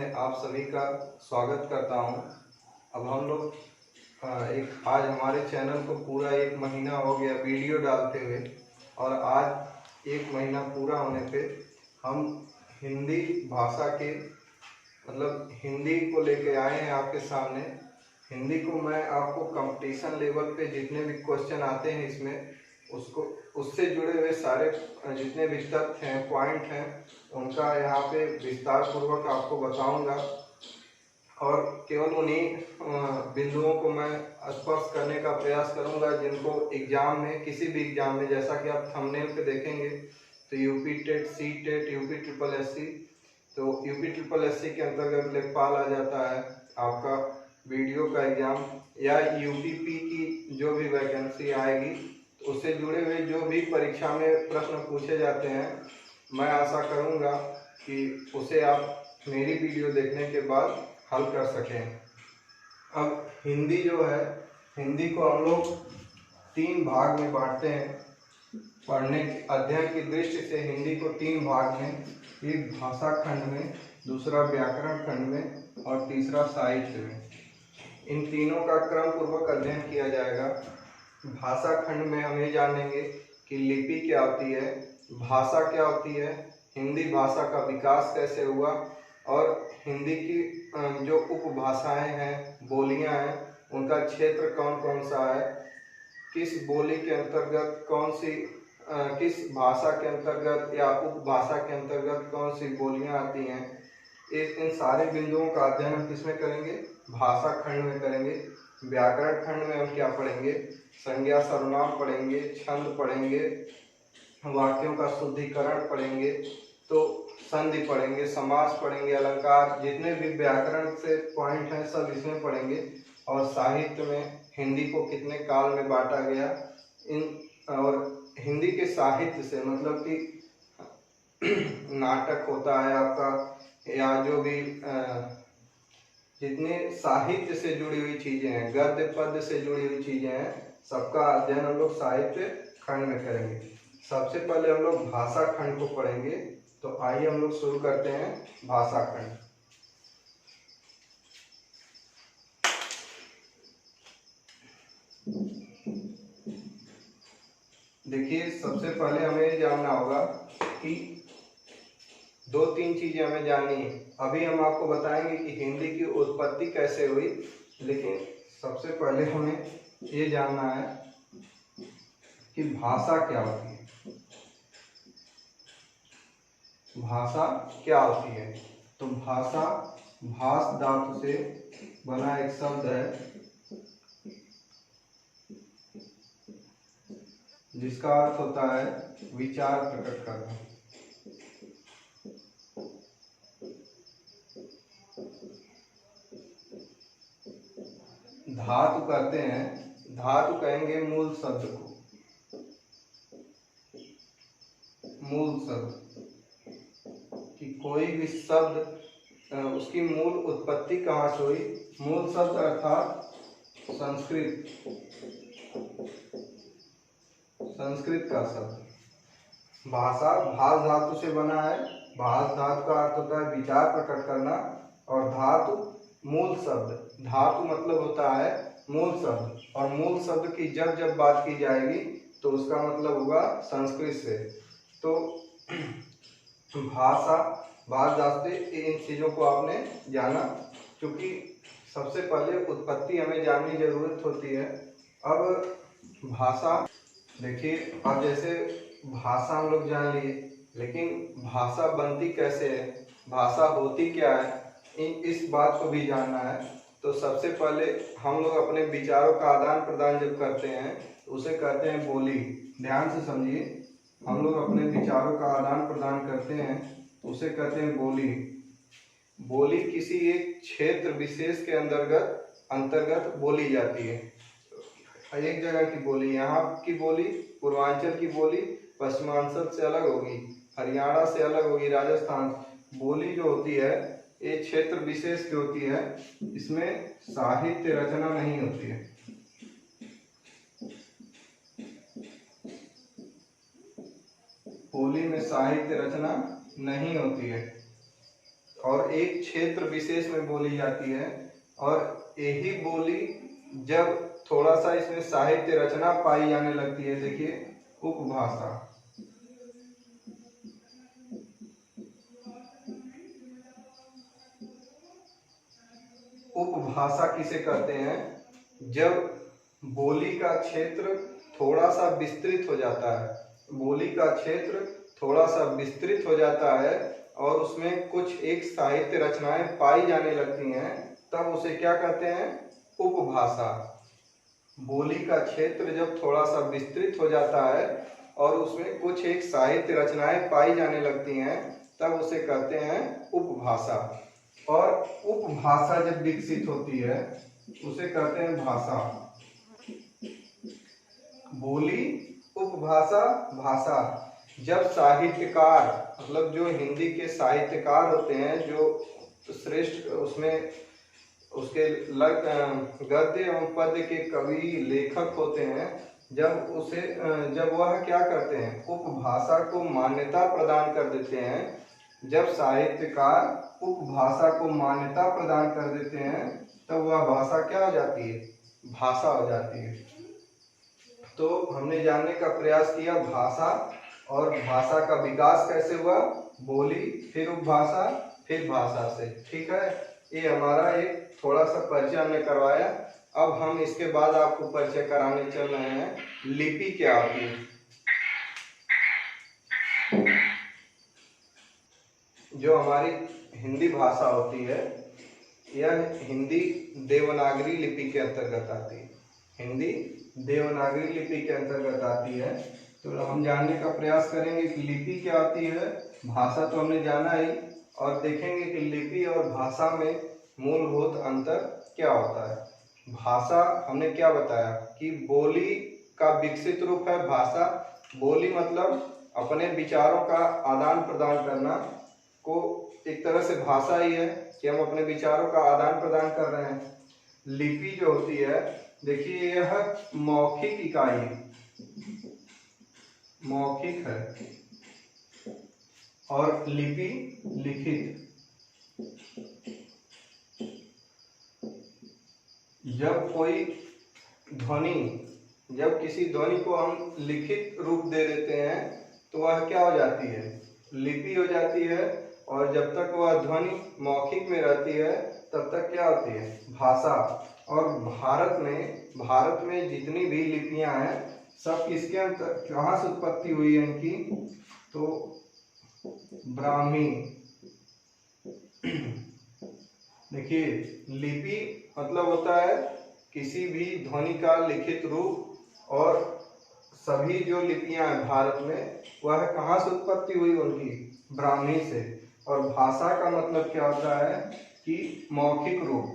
में आप सभी का स्वागत करता हूं। अब हम लोग आज हमारे चैनल को पूरा 1 महीना हो गया वीडियो डालते हुए, और आज 1 महीना पूरा होने पे हम हिंदी भाषा के हिंदी को लेके आए हैं आपके सामने। हिंदी को मैं आपको कंपटीशन लेवल पे जितने भी क्वेश्चन आते हैं इसमें उससे जुड़े हुए सारे जितने भी तथ्य हैं, पॉइंट हैं, उनका यहाँ पे विस्तार पूर्वक आपको बताऊंगा, और केवल उन्हीं बिंदुओं को मैं स्पर्श करने का प्रयास करूंगा जिनको एग्जाम में, किसी भी एग्जाम में, जैसा कि आप थंबनेल पे देखेंगे तो UP TET, C TET, UP triple SC, तो यूपी ट्रिपल एससी के अंतर्गत लेखपाल आ जाता है आपका वीडियो का एग्जाम, या यूपीपी की जो भी वैकेंसी आएगी तो उससे जुड़े हुए जो भी परीक्षा में प्रश्न पूछे जाते हैं, मैं आशा करूंगा कि उसे आप मेरी वीडियो देखने के बाद हल कर सकें। अब हिंदी जो है, हिंदी को हम लोग 3 भाग में बांटते हैं। पढ़ने अध्ययन की दृष्टि से हिंदी को 3 भाग में, एक भाषा खंड में, दूसरा व्याकरण खंड में और तीसरा साहित्य में। इन तीनों का क्रम पूर्वक अध्ययन किया जाएगा। भाषा खंड में हम ये जानेंगे कि लिपि क्या होती है, भाषा क्या होती है, हिंदी भाषा का विकास कैसे हुआ, और हिंदी की जो उपभाषाएं हैं, बोलियां हैं, उनका क्षेत्र कौन कौन सा है, किस बोली के अंतर्गत कौन सी, किस भाषा के अंतर्गत या उपभाषा के अंतर्गत कौन सी बोलियां आती हैं। इन सारे बिंदुओं का अध्ययन हम किसमें करेंगे? भाषा खंड में करेंगे। व्याकरण खंड में हम क्या पढ़ेंगे? संज्ञा सर्वनाम पढ़ेंगे, छंद पढ़ेंगे, वाक्यों का शुद्धिकरण पढ़ेंगे, तो संधि पढ़ेंगे, समास पढ़ेंगे, अलंकार, जितने भी व्याकरण से पॉइंट हैं सब इसमें पढ़ेंगे। और साहित्य में हिंदी को कितने काल में बांटा गया, और हिंदी के साहित्य से मतलब कि नाटक होता है आपका, या जो भी जितने साहित्य से जुड़ी हुई चीजें हैं, गद्य पद्य से जुड़ी हुई चीजें हैं, सबका अध्ययन हम लोग साहित्य खंड में करेंगे। सबसे पहले हम लोग भाषा खंड को पढ़ेंगे, तो आइए हम लोग शुरू करते हैं भाषा खंड। देखिए, सबसे पहले हमें ये जानना होगा कि 2-3 चीजें हमें जाननी है। अभी हम आपको बताएंगे कि हिंदी की उत्पत्ति कैसे हुई, लेकिन सबसे पहले हमें ये जानना है कि भाषा क्या होती है। भाषा क्या होती है? तो भाषा भाष धातु से बना एक शब्द है जिसका अर्थ होता है विचार प्रकट करना। धातु कहते हैं, धातु कहेंगे मूल शब्द को, मूल शब्द कि कोई भी शब्द उसकी मूल उत्पत्ति कहाँ से हुई। मूल शब्द अर्थात संस्कृत, संस्कृत का शब्द। भाषा भाष धातु से बना है। भाष धातु का अर्थ होता है विचार प्रकट करना, और धातु मूल शब्द। धातु मतलब होता है मूल शब्द, और मूल शब्द की जब जब बात की जाएगी तो उसका मतलब होगा संस्कृत से। तो भाषा भाष धातु से इन चीजों को आपने जाना, क्योंकि सबसे पहले उत्पत्ति हमें जानने की जरूरत होती है। अब भाषा, देखिए, अब जैसे भाषा हम लोग जान लिए, लेकिन भाषा बनती कैसे है, भाषा होती क्या है, इस बात को भी जानना है। तो सबसे पहले हम लोग अपने विचारों का आदान प्रदान जब करते हैं तो उसे कहते हैं बोली। ध्यान से समझिए, हम लोग अपने विचारों का आदान प्रदान करते हैं तो उसे कहते हैं बोली। बोली किसी एक क्षेत्र विशेष के अंतर्गत बोली जाती है। एक जगह की बोली, यहाँ की बोली, पूर्वांचल की बोली पश्चिमांचल से अलग होगी, हरियाणा से अलग होगी, राजस्थान। बोली जो होती है ये क्षेत्र विशेष की होती है, इसमें साहित्य रचना नहीं होती है। बोली में साहित्य रचना नहीं होती है। और एक क्षेत्र विशेष में बोली जाती है। और यही बोली जब थोड़ा सा इसमें साहित्य रचना पाई जाने लगती है, देखिए उपभाषा। उपभाषा किसे कहते हैं? जब बोली का क्षेत्र थोड़ा सा विस्तृत हो जाता है, बोली का क्षेत्र थोड़ा सा विस्तृत हो जाता है और उसमें कुछ एक साहित्य रचनाएं पाई जाने लगती हैं, तब उसे क्या कहते हैं? उपभाषा। बोली का क्षेत्र जब थोड़ा सा विस्तृत हो जाता है और उसमें कुछ एक साहित्य रचनाएं पाई जाने लगती हैं, तब उसे कहते हैं उपभाषा। और उपभाषा जब विकसित होती है उसे कहते हैं भाषा। बोली, उपभाषा, भाषा। जब साहित्यकार, मतलब जो हिंदी के साहित्यकार होते हैं, जो श्रेष्ठ उसमें उसके गद्य एवं पद्य के कवि लेखक होते हैं, जब वह क्या करते हैं? उपभाषा को मान्यता प्रदान कर देते हैं। जब साहित्यकार उपभाषा को मान्यता प्रदान कर देते हैं, तब वह भाषा क्या हो जाती है? भाषा हो जाती है। तो हमने जानने का प्रयास किया भाषा, और भाषा का विकास कैसे हुआ? बोली, फिर उपभाषा, फिर भाषा से। ठीक है, ये हमारा एक थोड़ा सा परिचय हमने करवाया। अब हम इसके बाद आपको परिचय कराने चल रहे हैं लिपि क्या होती है। जो हमारी हिंदी भाषा होती है, यह हिंदी देवनागरी लिपि के अंतर्गत आती है। हिंदी देवनागरी लिपि के अंतर्गत आती है। तो हम जानने का प्रयास करेंगे कि लिपि क्या होती है। भाषा तो हमने जाना ही, और देखेंगे कि लिपि और भाषा में मूलभूत अंतर क्या होता है। भाषा हमने क्या बताया कि बोली का विकसित रूप है भाषा। बोली मतलब अपने विचारों का आदान प्रदान करना को एक तरह से भाषा ही है कि हम अपने विचारों का आदान प्रदान कर रहे हैं। लिपि जो होती है, देखिए यह मौखिक इकाई है, मौखिक है, और लिपि लिखित। जब कोई ध्वनि, जब किसी ध्वनि को हम लिखित रूप दे देते हैं तो वह क्या हो जाती है? लिपि हो जाती है। और जब तक वह ध्वनि मौखिक में रहती है तब तक क्या होती है? भाषा। और भारत में जितनी भी लिपियां हैं सब किसके अंतर, कहाँ से उत्पत्ति हुई है इनकी? तो ब्राह्मी। देखिए लिपि मतलब होता है किसी भी ध्वनि का लिखित रूप, और सभी जो लिपियां हैं भारत में वह कहाँ से उत्पत्ति हुई उनकी? ब्राह्मी से। और भाषा का मतलब क्या होता है कि मौखिक रूप।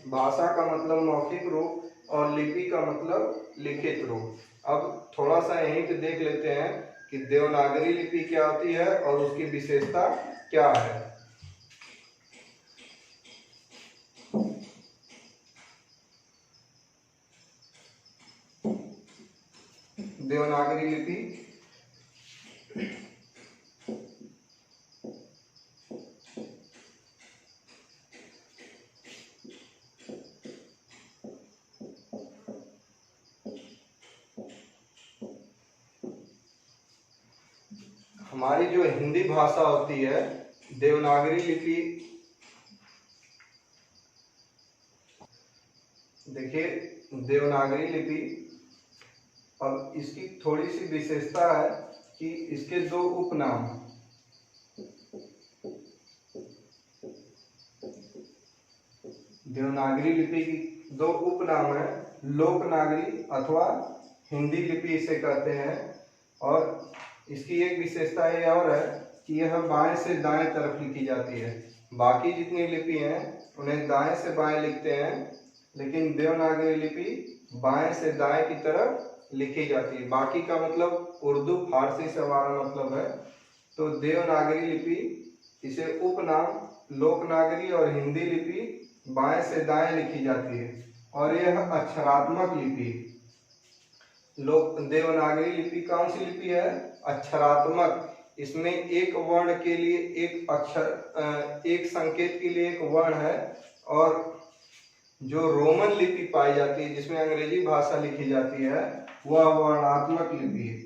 भाषा का मतलब मौखिक रूप और लिपि का मतलब लिखित रूप। अब थोड़ा सा यहीं पे देख लेते हैं कि देवनागरी लिपि क्या होती है और उसकी विशेषता क्या है। देवनागरी लिपि हमारी जो हिंदी भाषा होती है, देवनागरी लिपि, देखिए देवनागरी लिपि, अब इसकी थोड़ी सी विशेषता है कि इसके दो उपनाम। देवनागरी लिपि की दो उपनाम है, लोकनागरी अथवा हिंदी लिपि इसे कहते हैं। और इसकी एक विशेषता ये और है कि यह बाएं से दाएं तरफ लिखी जाती है। बाकी जितनी लिपि हैं उन्हें दाएं से बाएं लिखते हैं, लेकिन देवनागरी लिपि बाएं से दाएं की तरफ लिखी जाती है। बाकी का मतलब उर्दू फारसी से हमारा मतलब है। तो देवनागरी लिपि, इसे उपनाम लोकनागरी और हिंदी लिपि बाएं से दाएं लिखी जाती है, और यह अक्षरात्मक लिपि। लोक देवनागरी लिपि कौन सी लिपि है? अक्षरात्मक, इसमें एक वर्ण के लिए एक अक्षर, एक संकेत के लिए एक वर्ण है, और जो रोमन लिपि पाई जाती है जिसमें अंग्रेजी भाषा लिखी जाती है वह वर्णात्मक लिपि है।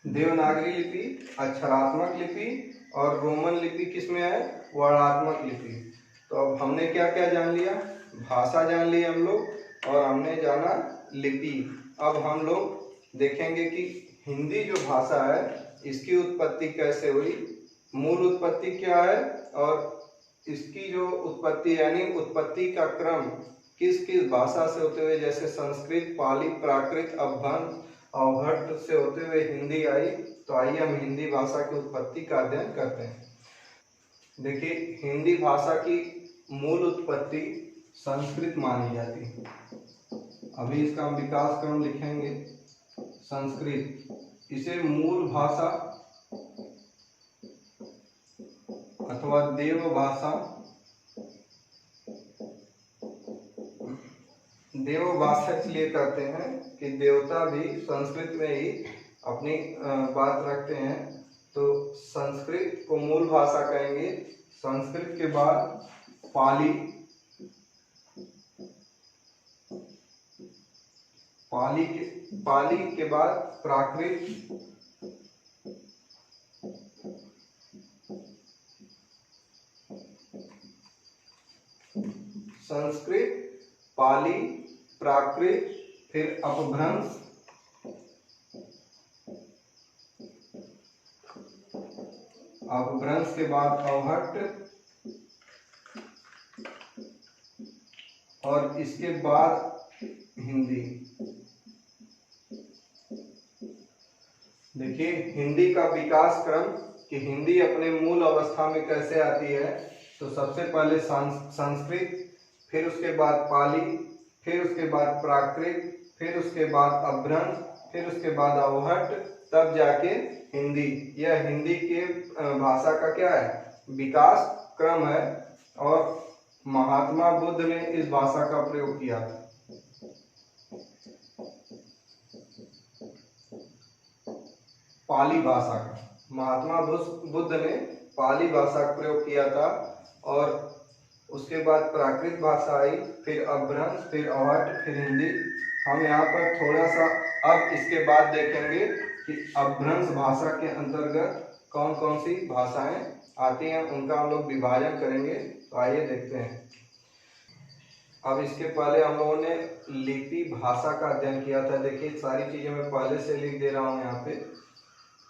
देवनागरी लिपि अक्षरात्मक लिपि और रोमन लिपि किसमें है? वर्णात्मक लिपि। तो अब हमने क्या क्या जान लिया? भाषा जान ली हम लोग, और हमने जाना लिपि। अब हम लोग देखेंगे कि हिंदी जो भाषा है इसकी उत्पत्ति कैसे हुई, मूल उत्पत्ति क्या है, और इसकी जो उत्पत्ति यानी उत्पत्ति का क्रम किस किस भाषा से होते हुए, जैसे संस्कृत, पाली, प्राकृत, अपभ्रंश, अवहट्ट से होते हुए हिंदी आई। तो आइए हम हिंदी भाषा की उत्पत्ति का अध्ययन करते हैं। देखिए, हिंदी भाषा की मूल उत्पत्ति संस्कृत मानी जाती है। अभी इसका हम विकास क्रम लिखेंगे। संस्कृत, इसे मूल भाषा अथवा देव भाषा, देव भाषा इसलिए कहते हैं कि देवता भी संस्कृत में ही अपनी बात रखते हैं। तो संस्कृत को मूल भाषा कहेंगे। संस्कृत के बाद पाली, पाली के बाद प्राकृत, संस्कृत, पाली, प्राकृत, फिर अपभ्रंश, अपभ्रंश के बाद अवहट्ट, और इसके बाद हिंदी। देखिए, हिंदी का विकास क्रम कि हिंदी अपने मूल अवस्था में कैसे आती है। तो सबसे पहले संस्कृत, फिर उसके बाद पाली, फिर उसके बाद प्राकृत, फिर उसके बाद अपभ्रंश, फिर उसके बाद अवहट्ट, तब जाके हिंदी। यह हिंदी के भाषा का क्या है? विकास क्रम है। और महात्मा बुद्ध ने इस भाषा का प्रयोग किया था। पाली भाषा का, महात्मा बुद्ध ने पाली भाषा का प्रयोग किया था। और उसके बाद प्राकृत भाषा आई, फिर अपभ्रंश, फिर अवहट्ट, फिर हिंदी। हम यहाँ पर थोड़ा सा अब इसके बाद देखेंगे कि अपभ्रंश भाषा के अंतर्गत कौन कौन सी भाषाएं आती हैं, उनका हम लोग विभाजन करेंगे। तो आइए देखते हैं। अब इसके पहले हम लोगों ने लिपि भाषा का अध्ययन किया था। देखिए, सारी चीजें मैं पहले से लिख दे रहा हूँ यहाँ पे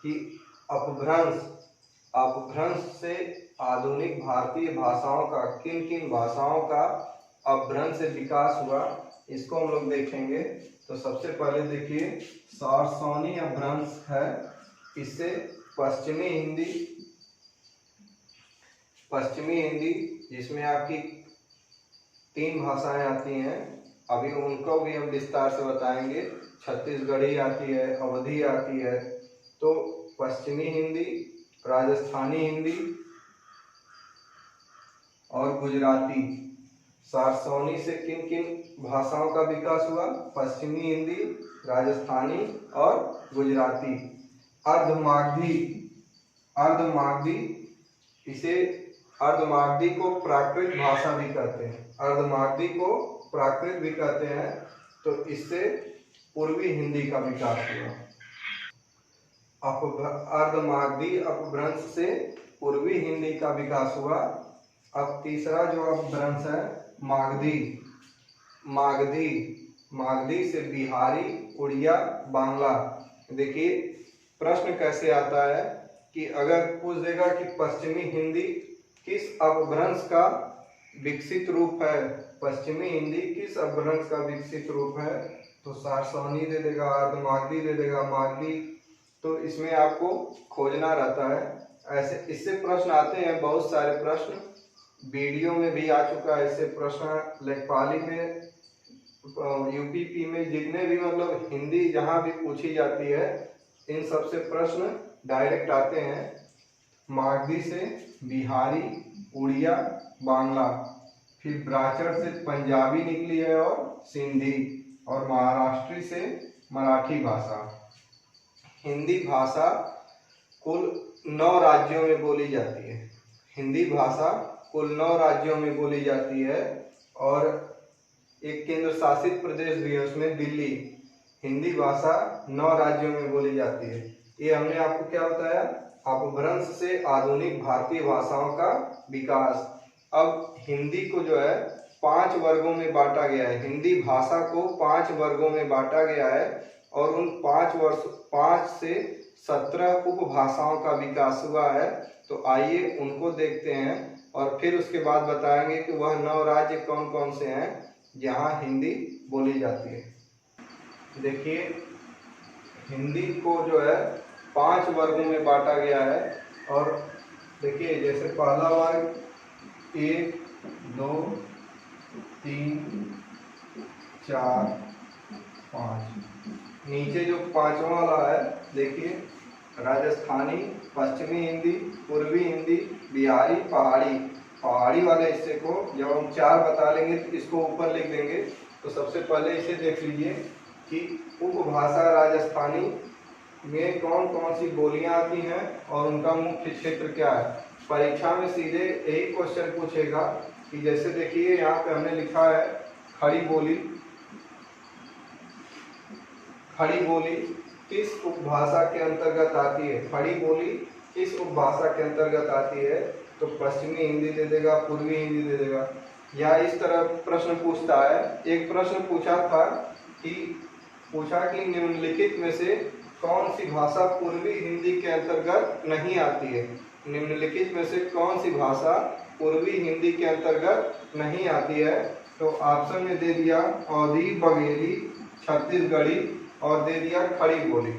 कि अपभ्रंश, अपभ्रंश से आधुनिक भारतीय भाषाओं का, किन किन भाषाओं का अपभ्रंश से विकास हुआ, इसको हम लोग देखेंगे। तो सबसे पहले देखिए, सारस्वनी अपभ्रंश है। इससे पश्चिमी हिंदी, पश्चिमी हिंदी जिसमें आपकी 3 भाषाएं आती हैं, अभी उनको भी हम विस्तार से बताएंगे। छत्तीसगढ़ी आती है, अवधी आती है। तो पश्चिमी हिंदी, राजस्थानी हिंदी और गुजराती। सारस्वनी से किन किन भाषाओं का विकास हुआ? पश्चिमी हिंदी, राजस्थानी और गुजराती। अर्धमागधी, अर्धमागधी, इसे अर्धमागधी को प्राकृत भाषा भी कहते हैं। अर्धमागधी को प्राकृत भी कहते हैं। तो इससे पूर्वी हिंदी का विकास हुआ। अर्धमागधी अपभ्रंश से पूर्वी हिंदी का विकास हुआ। अब तीसरा जो अपभ्रंश है मागधी, मागधी, मागधी से बिहारी, उड़िया, बांग्ला। देखिए, प्रश्न कैसे आता है कि अगर पूछ देगा कि पश्चिमी हिंदी किस अपभ्रंश का विकसित रूप है, पश्चिमी हिंदी किस अपभ्रंश का विकसित रूप है, तो सारस्वनी दे देगा, अर्धमागधी दे देगा, मागधी। तो इसमें आपको खोजना रहता है। ऐसे इससे प्रश्न आते हैं, बहुत सारे प्रश्न वीडियो में भी आ चुका है। इससे प्रश्न लेखपाली में, यूपीपी में, जितने भी मतलब हिंदी जहाँ भी पूछी जाती है, इन सब से प्रश्न डायरेक्ट आते हैं। मागधी से बिहारी, उड़िया, बांग्ला, फिर ब्राचर से पंजाबी निकली है और सिंधी और महाराष्ट्री से मराठी भाषा। हिंदी भाषा कुल 9 राज्यों में बोली जाती है। हिंदी भाषा कुल 9 राज्यों में बोली जाती है और एक केंद्र शासित प्रदेश भी है उसमें, दिल्ली। हिंदी भाषा 9 राज्यों में बोली जाती है। ये हमने आपको क्या बताया, अपभ्रंश से आधुनिक भारतीय भाषाओं का विकास। अब हिंदी को जो है 5 वर्गों में बांटा गया है। हिंदी भाषा को 5 वर्गों में बांटा गया है और उन 5 से 17 उपभाषाओं का विकास हुआ है। तो आइए उनको देखते हैं और फिर उसके बाद बताएंगे कि वह 9 राज्य कौन कौन से हैं जहाँ हिंदी बोली जाती है। देखिए, हिंदी को जो है 5 वर्गों में बांटा गया है और देखिए, जैसे पहला वर्ग 1, 2, 3, 4, 5। नीचे जो 5वां वाला है देखिए, राजस्थानी, पश्चिमी हिंदी, पूर्वी हिंदी, बिहारी, पहाड़ी। पहाड़ी वाले हिस्से को जब हम 4 बता लेंगे तो इसको ऊपर लिख देंगे। तो सबसे पहले इसे देख लीजिए कि उपभाषा राजस्थानी में कौन कौन सी बोलियां आती हैं और उनका मुख्य क्षेत्र क्या है। परीक्षा में सीधे यही क्वेश्चन पूछेगा कि जैसे देखिए यहाँ पे हमने लिखा है खड़ी बोली। खड़ी बोली किस उपभाषा के अंतर्गत आती है? खड़ी बोली किस उपभाषा के अंतर्गत आती है? तो पश्चिमी हिंदी दे देगा, पूर्वी हिंदी दे देगा। या इस तरह प्रश्न पूछता है, एक प्रश्न पूछा था कि निम्नलिखित में से कौन सी भाषा पूर्वी हिंदी के अंतर्गत नहीं आती है? निम्नलिखित में से कौन सी भाषा पूर्वी हिंदी के अंतर्गत नहीं आती है? तो ऑप्शन में दे दिया अवधी, बघेली, छत्तीसगढ़ी और दे दिया खड़ी बोली।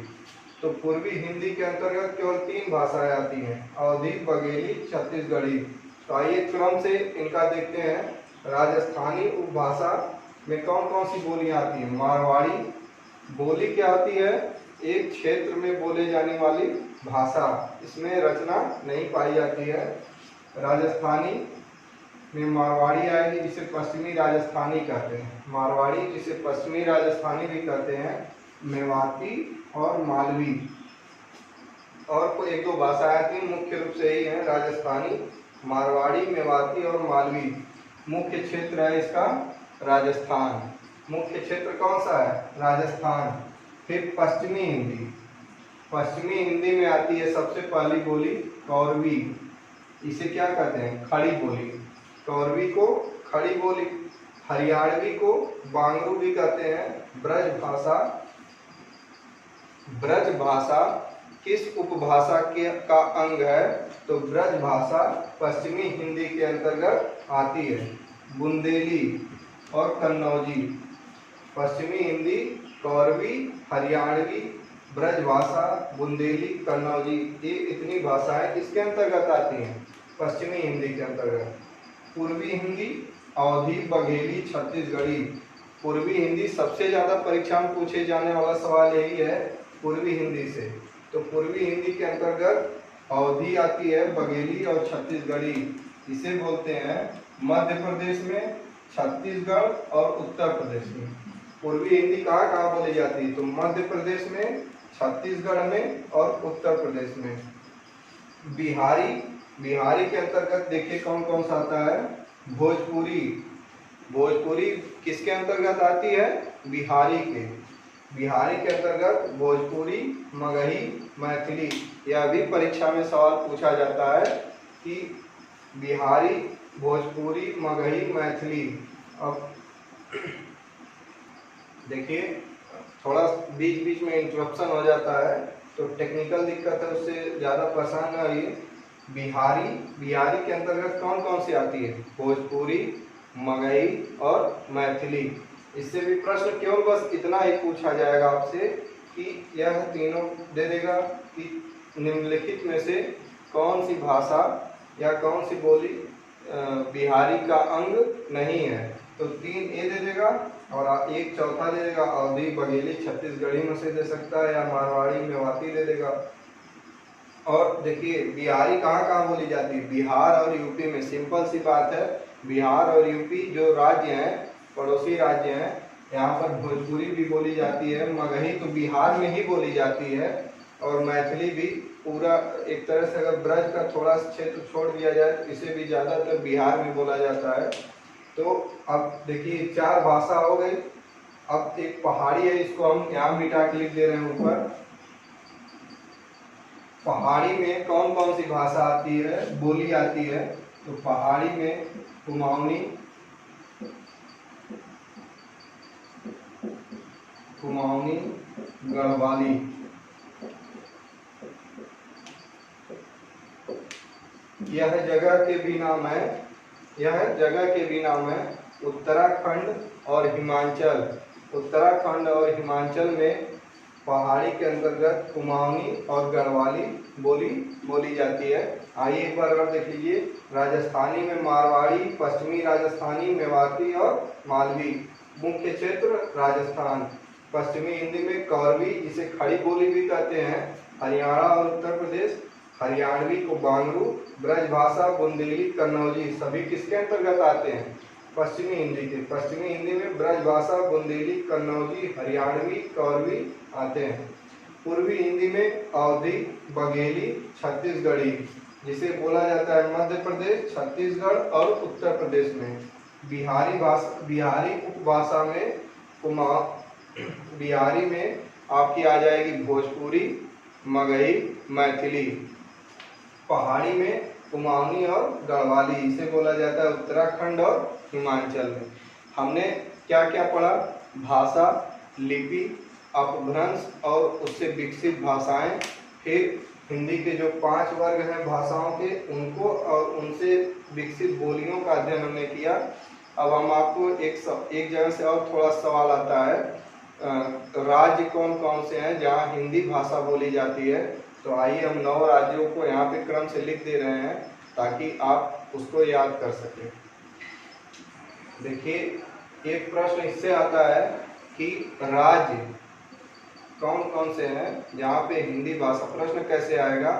तो पूर्वी हिंदी के अंतर्गत केवल 3 भाषाएं आती हैं, अवधी, बघेली, छत्तीसगढ़ी। तो आइए क्रम से इनका देखते हैं। राजस्थानी उपभाषा में कौन कौन सी बोलियां आती हैं? मारवाड़ी बोली क्या होती है? एक क्षेत्र में बोले जाने वाली भाषा, इसमें रचना नहीं पाई जाती है। राजस्थानी में मारवाड़ी आएगी जिसे पश्चिमी राजस्थानी कहते हैं। मारवाड़ी जिसे पश्चिमी राजस्थानी भी कहते हैं। मेवाती और मालवी और कोई 1-2 भाषाएं आती हैं, मुख्य रूप से यही है राजस्थानी, मारवाड़ी, मेवाती और मालवी। मुख्य क्षेत्र है इसका राजस्थान। मुख्य क्षेत्र कौन सा है? राजस्थान। फिर पश्चिमी हिंदी। पश्चिमी हिंदी में आती है सबसे पहली बोली कौरवी। इसे क्या कहते हैं? खड़ी बोली। कौरवी को खड़ी बोली। हरियाणवी को बांगरू भी कहते हैं। ब्रज भाषा किस उपभाषा का अंग है? तो ब्रज भाषा पश्चिमी हिंदी के अंतर्गत आती है। बुंदेली और कन्नौजी। पश्चिमी हिंदी कौरवी, हरियाणवी, ब्रज भाषा, बुंदेली, कन्नौजी, ये इतनी भाषाएं किसके अंतर्गत आती हैं? पश्चिमी हिंदी के अंतर्गत। पूर्वी हिंदी अवधी, बघेली, छत्तीसगढ़ी। पूर्वी हिंदी सबसे ज्यादा परीक्षा में पूछे जाने वाला सवाल यही है पूर्वी हिंदी से। तो पूर्वी हिंदी के अंतर्गत अवधी आती है, बघेली और छत्तीसगढ़ी। इसे बोलते हैं मध्य प्रदेश में, छत्तीसगढ़ और उत्तर प्रदेश में। पूर्वी हिंदी कहाँ कहाँ बोली जाती है? तो मध्य प्रदेश में, छत्तीसगढ़ में और उत्तर प्रदेश में। बिहारी के अंतर्गत देखिए कौन कौन सा आता है? भोजपुरी। भोजपुरी किसके अंतर्गत आती है? बिहारी के अंतर्गत भोजपुरी, मगही, मैथिली। यह भी परीक्षा में सवाल पूछा जाता है कि बिहारी, भोजपुरी, मगही, मैथिली। अब देखिए थोड़ा बीच बीच में इंटरप्शन हो जाता है तो टेक्निकल दिक्कत है, उससे ज़्यादा परेशान न रहिए। बिहारी के अंतर्गत कौन कौन सी आती है? भोजपुरी, मगही और मैथिली। इससे भी प्रश्न केवल बस इतना ही पूछा जाएगा आपसे कि यह तीनों दे देगा कि निम्नलिखित में से कौन सी भाषा या कौन सी बोली बिहारी का अंग नहीं है। तो 3 ए दे देगा और एक चौथा दे देगा अवधी, बघेली, छत्तीसगढ़ी में से दे सकता है या मारवाड़ी, मेवाती दे देगा। और देखिए बिहारी कहाँ कहाँ बोली जाती है? बिहार और यूपी में। सिंपल सी बात है, बिहार और यूपी जो राज्य हैं, पड़ोसी राज्य हैं, यहाँ पर भोजपुरी भी बोली जाती है, मगही तो बिहार में ही बोली जाती है, और मैथिली भी पूरा एक तरह से अगर ब्रज का थोड़ा क्षेत्र छोड़ दिया जाए तो इसे भी ज़्यादातर बिहार में बोला जाता है। तो अब देखिए 4 भाषा हो गई। अब एक पहाड़ी है, इसको हम यहाँ मिटा के लिख दे रहे हैं ऊपर। पहाड़ी में कौन कौन सी भाषा आती है, बोली आती है? तो पहाड़ी में कुमाऊनी, गढ़वाली, यह जगह के भी नाम है, यह जगह के भी नाम है उत्तराखंड और हिमाचल। उत्तराखंड और हिमाचल में पहाड़ी के अंतर्गत कुमाऊनी और गढ़वाली बोली जाती है। आइए एक बार और देख लीजिए। राजस्थानी में मारवाड़ी, पश्चिमी राजस्थानी, मेवाती और मालवी। मुख्य क्षेत्र राजस्थान। पश्चिमी हिंदी में कौरवी, जिसे खड़ी बोली भी कहते हैं। हरियाणा और उत्तर प्रदेश हरियाणवी को बांगरू। ब्रजभाषा बुंदेली, कन्नौजी सभी किसके अंतर्गत आते हैं? पश्चिमी हिंदी के। पश्चिमी हिंदी में ब्रजभाषा बुंदेली, कन्नौजी, हरियाणवी, कौरवी आते हैं। पूर्वी हिंदी में अवधी, बघेली, छत्तीसगढ़ी, जिसे बोला जाता है मध्य प्रदेश, छत्तीसगढ़ और उत्तर प्रदेश में। बिहारी उपभाषा में बिहारी में आपकी आ जाएगी भोजपुरी, मगही, मैथिली। पहाड़ी में कुमाऊनी और गढ़वाली, इसे बोला जाता है उत्तराखंड और हिमाचल में। हमने क्या क्या पढ़ा? भाषा, लिपि, अपभ्रंश और उससे विकसित भाषाएं, फिर हिंदी के जो 5 वर्ग हैं भाषाओं के, उनको और उनसे विकसित बोलियों का अध्ययन हमने किया। अब हम आपको एक जगह से और थोड़ा सवाल आता है, राज्य कौन कौन से हैं जहाँ हिंदी भाषा बोली जाती है? तो आइए हम 9 राज्यों को यहाँ पे क्रम से लिख दे रहे हैं ताकि आप उसको याद कर सकें। देखिए, एक प्रश्न इससे आता है कि राज्य कौन कौन से हैं जहाँ पे हिंदी भाषा। प्रश्न कैसे आएगा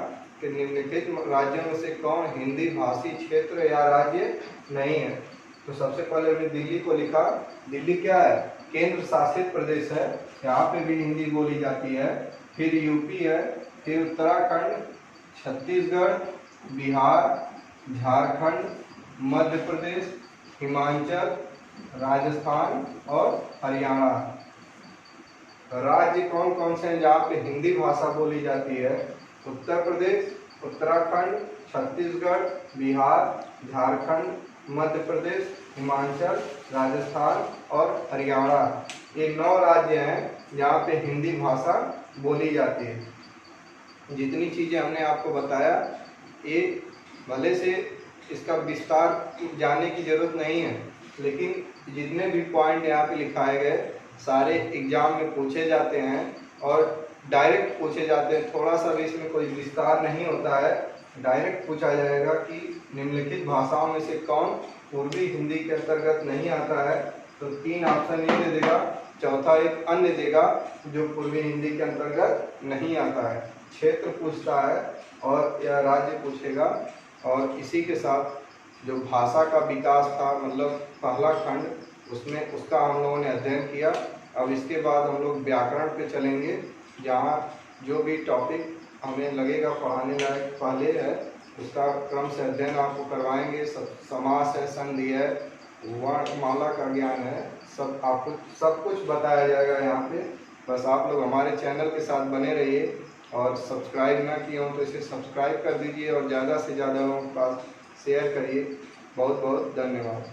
कि निम्नलिखित राज्यों में से कौन हिंदी भाषी क्षेत्र या राज्य नहीं है? तो सबसे पहले हमने दिल्ली को लिखा। दिल्ली क्या है? केंद्र शासित प्रदेश है, यहाँ पे भी हिंदी बोली जाती है। फिर यूपी है, फिर उत्तराखंड, छत्तीसगढ़, बिहार, झारखंड, मध्य प्रदेश, हिमाचल, राजस्थान और हरियाणा। राज्य कौन कौन से हैं जहाँ पे हिंदी भाषा बोली जाती है? उत्तर प्रदेश, उत्तराखंड, छत्तीसगढ़, बिहार, झारखंड, मध्य प्रदेश, हिमाचल, राजस्थान और हरियाणा। ये 9 राज्य हैं जहाँ पे हिंदी भाषा बोली जाती है। जितनी चीज़ें हमने आपको बताया, ये भले से इसका विस्तार जानने की ज़रूरत नहीं है, लेकिन जितने भी पॉइंट यहाँ पे लिखाए गए सारे एग्जाम में पूछे जाते हैं और डायरेक्ट पूछे जाते हैं। थोड़ा सा भी इसमें कोई विस्तार नहीं होता है, डायरेक्ट पूछा जाएगा कि निम्नलिखित भाषाओं में से कौन पूर्वी हिंदी के अंतर्गत नहीं आता है। तो 3 ऑप्शन ये दे देगा, चौथा एक अन्य देगा जो पूर्वी हिंदी के अंतर्गत नहीं आता है। क्षेत्र पूछता है और या राज्य पूछेगा। और इसी के साथ जो भाषा का विकास था, मतलब पहला खंड, उसमें उसका हम लोगों ने अध्ययन किया। अब इसके बाद हम लोग व्याकरण पे चलेंगे, जहाँ जो भी टॉपिक हमें लगेगा पढ़ाने लायक पहले है उसका क्रम से अध्ययन आपको करवाएंगे। समास है, संधि है, वर्णमाला का ज्ञान है, आपको सब कुछ बताया जाएगा यहाँ पे। बस आप लोग हमारे चैनल के साथ बने रहिए और सब्सक्राइब ना किए हो तो इसे सब्सक्राइब कर दीजिए और ज़्यादा से ज़्यादा लोगों के पास शेयर करिए। बहुत बहुत धन्यवाद।